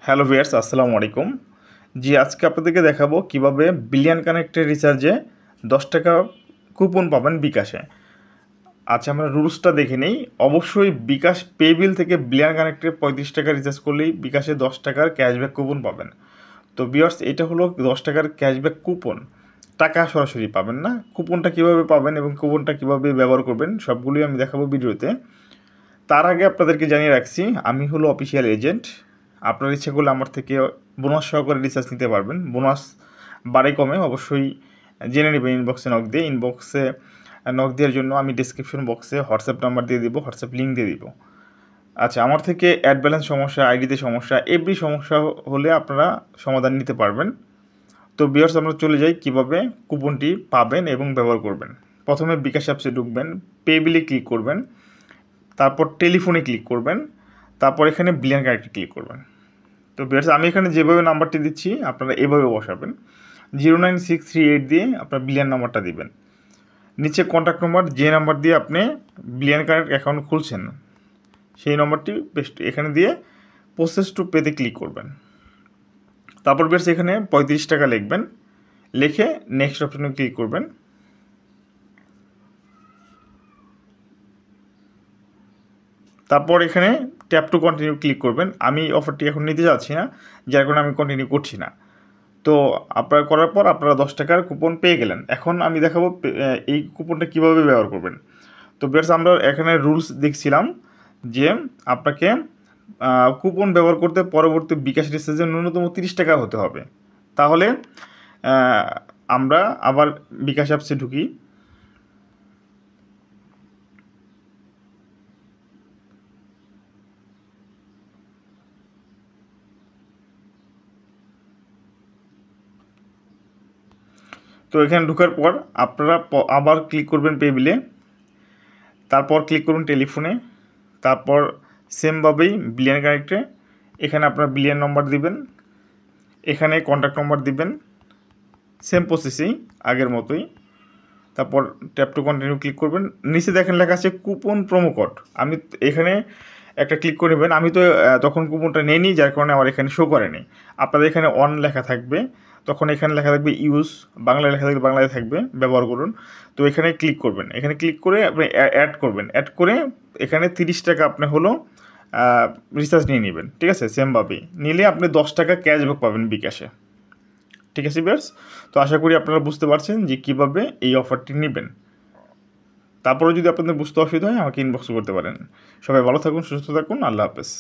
Hello viewers, আসসালামু আলাইকুম। জি, আজকে আপনাদেরকে দেখাবো কিভাবে বিলিয়ন কানেক্টের রিচার্জে 10 টাকা কুপন পাবেন বিকাশে। আচ্ছা, আমরা রুলসটা দেখে নেই। অবশ্যই বিকাশ পে বিল থেকে বিলিয়ন কানেক্টে 35 টাকা রিচার্জ করলেই বিকাশে 10 টাকার ক্যাশব্যাক কুপন পাবেন। তো ভিউয়ার্স, এটা হলো 10 টাকার ক্যাশব্যাক কুপন। টাকা সরাসরি পাবেন না। কুপনটা কীভাবে পাবেন এবং কুপনটা কীভাবে ব্যবহার করবেন সবগুলোই আমি দেখাবো ভিডিওতে। তার আগে আপনাদেরকে জানিয়ে রাখছি, আমি হলো অফিসিয়াল এজেন্ট। আপনার ইচ্ছে করলে আমার থেকে বোনাস সহকারে রিচার্জ নিতে পারবেন। বোনাস বাড়ে কমে অবশ্যই জেনে নেবেন ইনবক্সে নক দিয়ে। ইনবক্সে নক দেওয়ার জন্য আমি ডিসক্রিপশন বক্সে হোয়াটসঅ্যাপ নাম্বার দিয়ে দিব, হোয়াটসঅ্যাপ লিঙ্ক দিয়ে দিব। আচ্ছা, আমার থেকে অ্যাড ব্যালেন্স সমস্যা, আইডিতে সমস্যা, এভরি সমস্যা হলে আপনারা সমাধান নিতে পারবেন। তো ভিউয়ার্স, আমরা চলে যাই কীভাবে কুপনটি পাবেন এবং ব্যবহার করবেন। প্রথমে বিকাশ অ্যাপসে ঢুকবেন, পে বিলে ক্লিক করবেন, তারপর টেলিফোনে ক্লিক করবেন, তারপর এখানে বিলিয়ন কানেক্টে ক্লিক করবেন। তো ভিউয়ার্স, আমি এখানে যেভাবে নাম্বারটি দিচ্ছি আপনারা এভাবে বসাবেন। 09638 দিয়ে আপনার বিলিয়ন নাম্বারটা দিবেন। নিচে কন্ট্যাক্ট নম্বর, যে নাম্বার দিয়ে আপনি বিলিয়ন কানেক্ট অ্যাকাউন্ট খুলছেন সেই নম্বরটি পেস্ট এখানে দিয়ে প্রসেস টু পেতে ক্লিক করবেন। তারপর ভিউয়ার্স, এখানে 35 টাকা লিখবেন, লিখে নেক্সট অপশনে ক্লিক করবেন। তারপর এখানে ট্যাপ টু কন্টিনিউ ক্লিক করবেন। আমি অফারটি এখন নিতে যাচ্ছি না, যার কারণে আমি কন্টিনিউ করছি না। তো আপনারা করার পর আপনারা 10 টাকার কুপন পেয়ে গেলেন। এখন আমি দেখাবো এই কুপনটা কীভাবে ব্যবহার করবেন। তো ভিউয়ার্স, আমরা এখানে রুলস দেখছিলাম যে আপনাকে কুপন ব্যবহার করতে পরবর্তী বিকাশ রিচার্জে ন্যূনতম 30 টাকা হতে হবে। তাহলে আমরা আবার বিকাশ অ্যাপসে ঢুকি। তো এখানে ঢোকার পর আপনারা আবার ক্লিক করবেন পে বিলে, তারপর ক্লিক করুন টেলিফোনে, তারপর সেমভাবেই বিলিয়ন কানেক্টে এখানে আপনার বিলিয়ন নম্বর দিবেন, এখানে কন্ট্যাক্ট নম্বর দিবেন, সেম প্রসেসেই আগের মতোই। তারপর ট্যাপ টু কন্টিনিউ ক্লিক করবেন। নিচে দেখেন লেখা আছে কুপন প্রোমো কোড। আমি এখানে একটা ক্লিক করে নেবেন। আমি তো তখন কুপনটা নিইনি, যার কারণে আমার এখানে শো করেনি। আপনাদের এখানে অন লেখা থাকবে, তখন এখানে লেখা থাকবে ইউজ, বাংলায় লেখা থাকবে বাংলায় থাকবে, ব্যবহার করুন। তো এখানে ক্লিক করবেন, এখানে ক্লিক করে আপনি অ্যাড করবেন। অ্যাড করে এখানে 30 টাকা আপনি হলো রিচার্জ নিয়ে নেবেন। ঠিক আছে, সেমভাবেই নিলে আপনি 10 টাকা ক্যাশব্যাক পাবেন বিকাশে। ঠিক আছে ভিউয়ার্স, তো আশা করি আপনারা বুঝতে পারছেন যে কীভাবে এই অফারটি নেবেন। তারপরে যদি আপনাদের বুঝতে অসুবিধা হয় আমাকে ইনবক্স করতে পারেন। সবাই ভালো থাকুন, সুস্থ থাকুন, আল্লাহ হাফেজ।